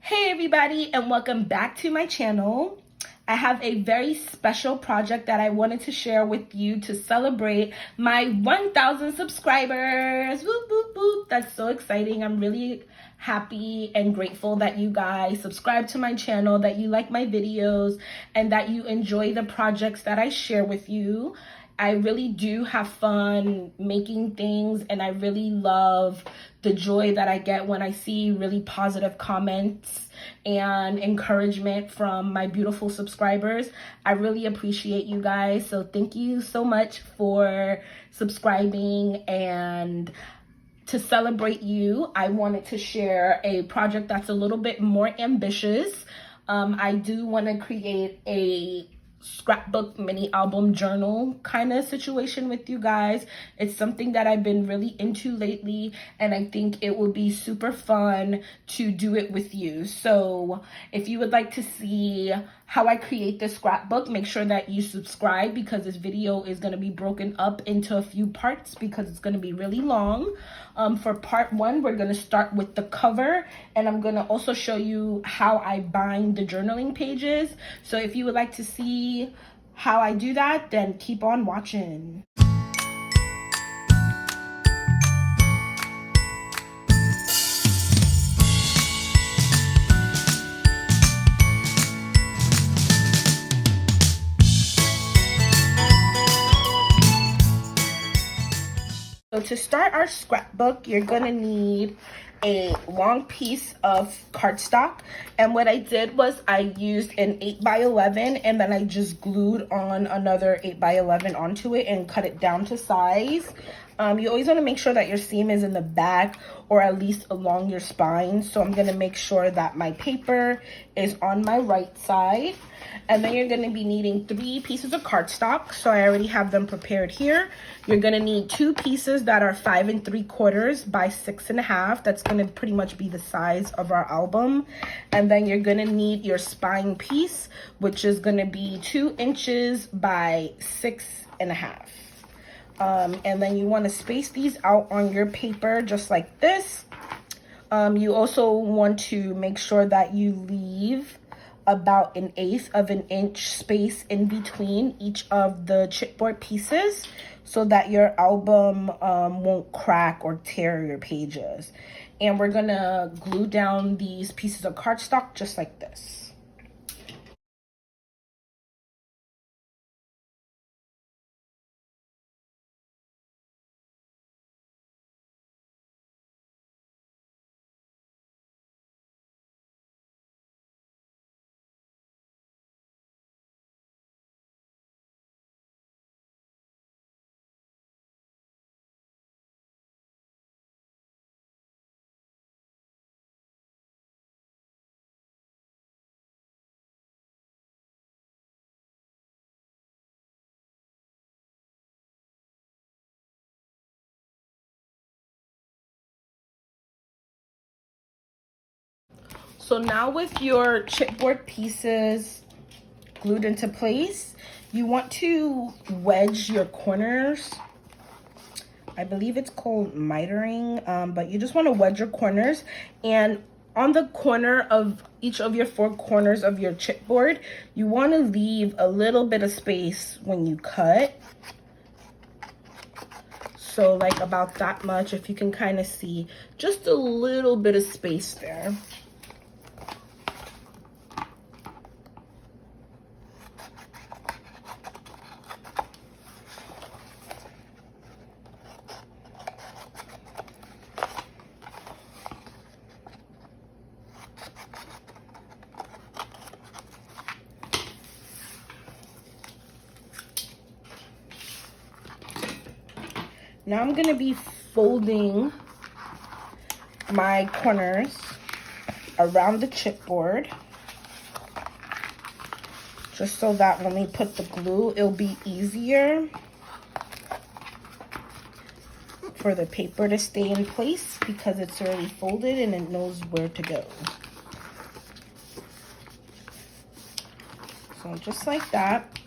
Hey everybody, and welcome back to my channel. I have a very special project that I wanted to share with you to celebrate my 1,000 subscribers. Whoop, whoop, whoop. That's so exciting. I'm really happy and grateful that you guys subscribe to my channel, that you like my videos, and that you enjoy the projects that I share with you. I really do have fun making things, and I really love the joy that I get when I see really positive comments and encouragement from my beautiful subscribers. I really appreciate you guys. So thank you so much for subscribing. And to celebrate you, I wanted to share a project that's a little bit more ambitious. I do want to create a scrapbook mini album journal kind of situation with you guys. It's something that I've been really into lately, and I think it will be super fun to do it with you. So if you would like to see how I create this scrapbook, make sure that you subscribe, because this video is going to be broken up into a few parts because it's going to be really long. For part one, we're going to start with the cover, and I'm going to also show you how I bind the journaling pages. So if you would like to see how I do that, then keep on watching. So to start our scrapbook, you're gonna need a long piece of cardstock. And what I did was I used an 8x11, and then I just glued on another 8x11 onto it and cut it down to size. You always want to make sure that your seam is in the back, or at least along your spine. So I'm going to make sure that my paper is on my right side. And then you're going to be needing 3 pieces of cardstock. So I already have them prepared here. You're going to need 2 pieces that are 5 3/4 by 6 1/2. That's going to pretty much be the size of our album. And then you're going to need your spine piece, which is going to be 2 inches by 6 1/2. And then you want to space these out on your paper just like this. You also want to make sure that you leave about 1/8 of an inch space in between each of the chipboard pieces, so that your album won't crack or tear your pages. And we're gonna glue down these pieces of cardstock just like this. So now with your chipboard pieces glued into place, you want to wedge your corners. I believe it's called mitering, but you just want to wedge your corners. And on the corner of each of your 4 corners of your chipboard, you want to leave a little bit of space when you cut. So like about that much, if you can kind of see, just a little bit of space there. Now I'm gonna be folding my corners around the chipboard, just so that when we put the glue, it'll be easier for the paper to stay in place because it's already folded and it knows where to go. So just like that.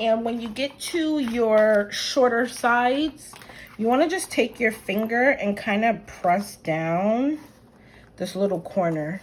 And when you get to your shorter sides, you want to just take your finger and kind of press down this little corner.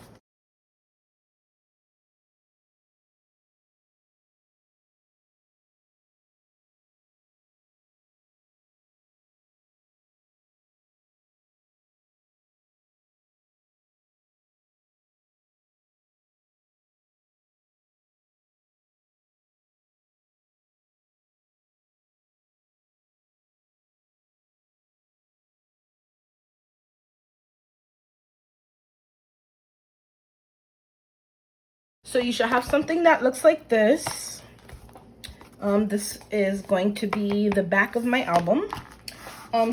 So you should have something that looks like this. This is going to be the back of my album.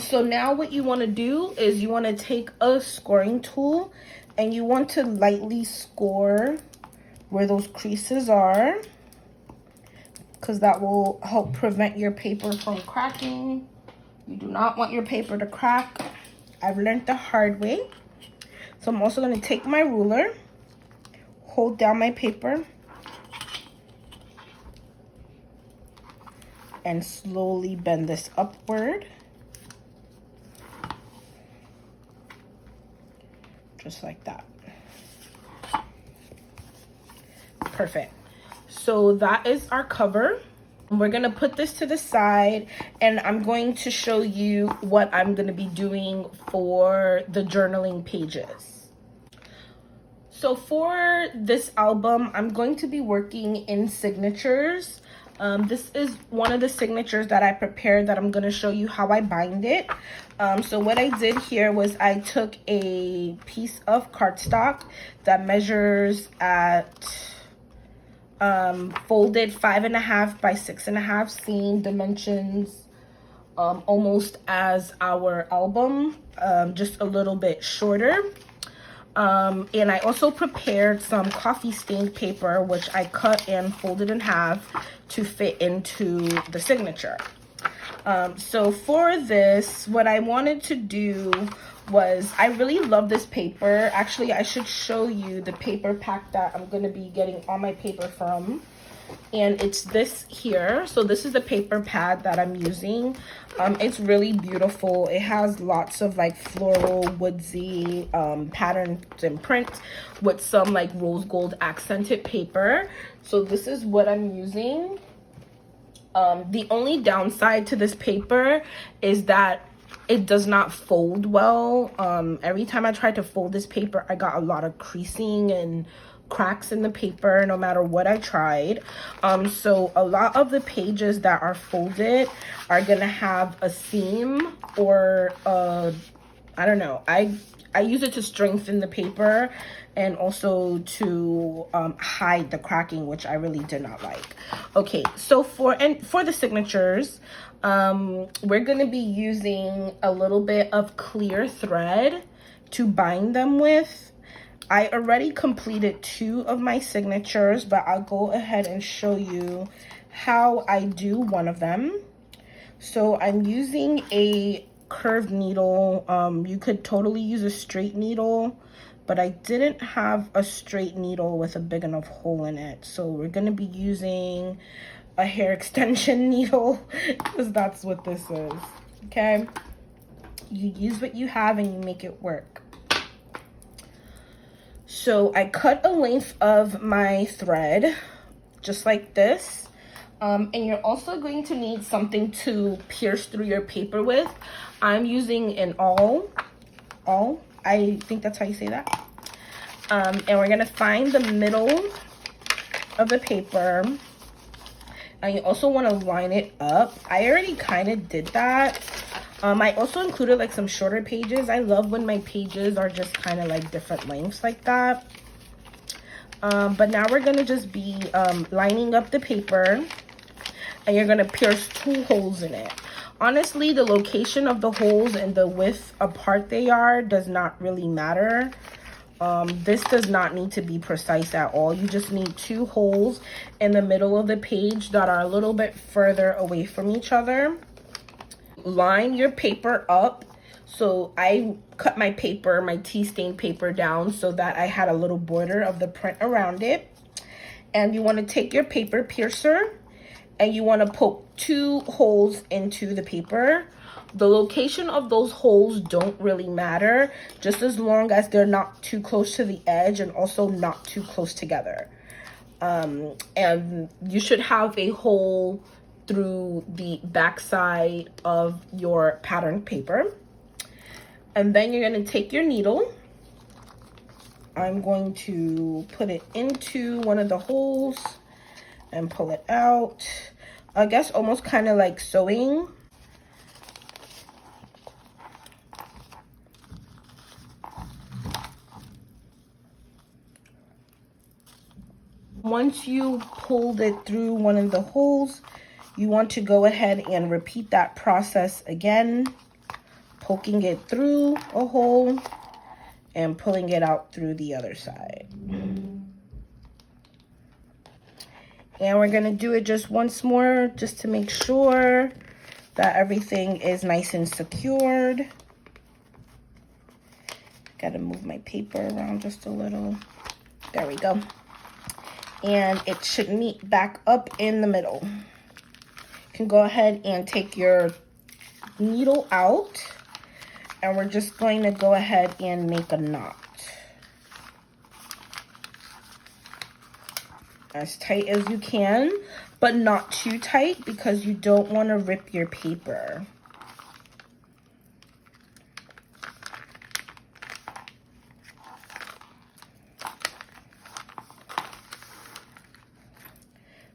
So now what you want to do is you want to take a scoring tool and you want to lightly score where those creases are, because that will help prevent your paper from cracking. You do not want your paper to crack. I've learned the hard way. So I'm also going to take my ruler, hold down my paper, and slowly bend this upward. Just like that. Perfect. So that is our cover. We're gonna put this to the side and I'm going to show you what I'm gonna be doing for the journaling pages. So for this album, I'm going to be working in signatures. This is one of the signatures that I prepared that I'm going to show you how I bind it. So what I did here was I took a piece of cardstock that measures at folded 5.5 by 6.5, same dimensions almost as our album, just a little bit shorter. And I also prepared some coffee stained paper, which I cut and folded in half to fit into the signature. So for this, what I wanted to do was, I really love this paper. Actually, I should show you the paper pack that I'm going to be getting all my paper from. And it's this here. So this is the paper pad that I'm using. It's really beautiful. It has lots of like floral, woodsy patterns and prints with some like rose gold accented paper. So this is what I'm using. The only downside to this paper is that it does not fold well. Every time I tried to fold this paper, I got a lot of creasing and cracks in the paper no matter what I tried. So a lot of the pages that are folded are gonna have a seam or I don't know. I use it to strengthen the paper and also to hide the cracking, which I really did not like. Okay, so for the signatures, we're going to be using a little bit of clear thread to bind them with. I already completed 2 of my signatures, but I'll go ahead and show you how I do one of them. So I'm using a curved needle. You could totally use a straight needle, but I didn't have a straight needle with a big enough hole in it. So we're going to be using a hair extension needle because that's what this is. Okay, you use what you have and you make it work. So I cut a length of my thread just like this. And you're also going to need something to pierce through your paper with. I'm using an awl, I think that's how you say that. And we're gonna find the middle of the paper. And you also want to line it up. I already kind of did that. I also included like some shorter pages. I love when my pages are just kind of like different lengths like that. But now we're gonna just be lining up the paper, and you're gonna pierce 2 holes in it. Honestly, the location of the holes and the width apart they are does not really matter. This does not need to be precise at all. You just need 2 holes in the middle of the page that are a little bit further away from each other. Line your paper up. So I cut my paper, my tea stain paper down so that I had a little border of the print around it. And you want to take your paper piercer and you want to poke 2 holes into the paper. The location of those holes don't really matter, just as long as they're not too close to the edge and also not too close together. And you should have a hole through the back side of your pattern paper. And then you're going to take your needle. I'm going to put it into one of the holes and pull it out. I guess almost kind of like sewing. Once you pulled it through one of the holes, you want to go ahead and repeat that process again, poking it through a hole and pulling it out through the other side. And we're gonna do it just once more, just to make sure that everything is nice and secured. Gotta move my paper around just a little. There we go. And it should meet back up in the middle. You can go ahead and take your needle out, and we're just going to go ahead and make a knot. As tight as you can, but not too tight because you don't want to rip your paper.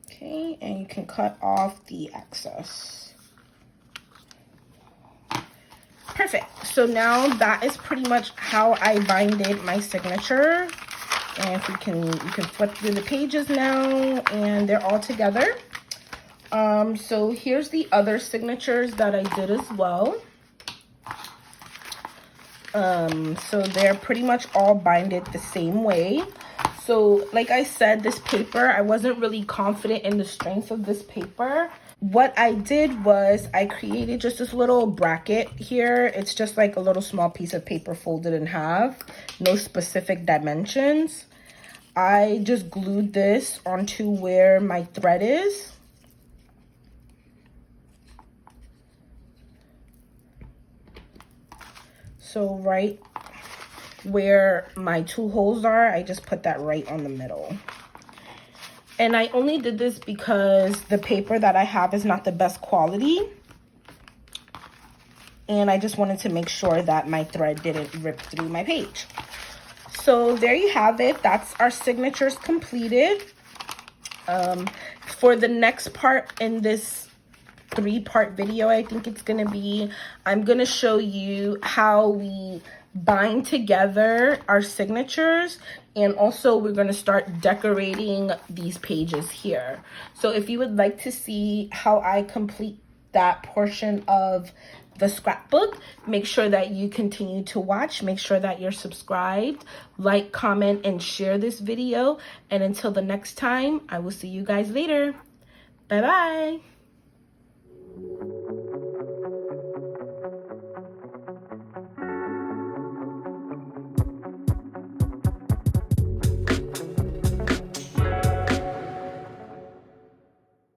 Okay, and you can cut off the excess. Perfect. So now that is pretty much how I binded my signature. And if you can flip through the pages now, and they're all together. So here's the other signatures that I did as well. So they're pretty much all binded the same way. So like I said, this paper, I wasn't really confident in the strength of this paper. What I did was I created just this little bracket here. It's just like a little small piece of paper folded in half, no specific dimensions. I just glued this onto where my thread is. So right where my 2 holes are, I just put that right on the middle. And I only did this because the paper that I have is not the best quality. And I just wanted to make sure that my thread didn't rip through my page. So there you have it. That's our signatures completed. For the next part in this 3-part video, I think it's going to be, I'm going to show you how we bind together our signatures, and also we're going to start decorating these pages here. So if you would like to see how I complete that portion of the scrapbook, make sure that you continue to watch. Make sure that you're subscribed, like, comment, and share this video. And until the next time, I will see you guys later. Bye bye.